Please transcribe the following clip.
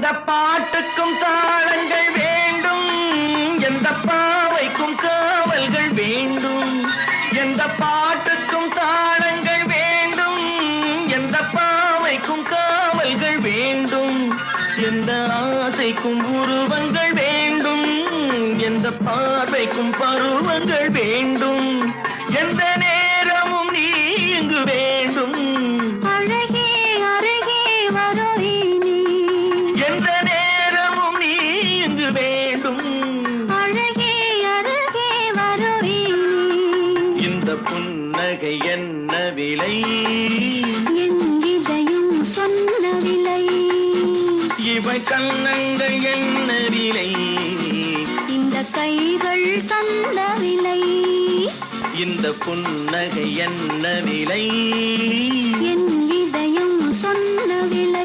எந்த பாட்டுக்கும் தாளங்கள் வேண்டும், எந்த பாவைக்கும் காவல்கள் வேண்டும். எந்த பாட்டுக்கும் தாளங்கள் வேண்டும், எந்த பாவைக்கும் காவல்கள் வேண்டும். எந்த ஆசைக்கும் உருவங்கள் வேண்டும், எந்த பார்வைக்கும் பருவங்கள் வேண்டும். எந்த நேரமும் நீ இங்கு வேண்டும். அழகே அருகே வருவேனே, எந்த நேரமும் நீ இங்கு வேண்டும். அழகே அருகே வருவேனே. இந்த புன்னகை என்ன விலை, என் இதயம் சொன்ன விலை. இவை கண்ணங்கள் என்ன விலை, இந்த கைகள் தந்த விலை. இந்த புன்னகை என்ன விலை.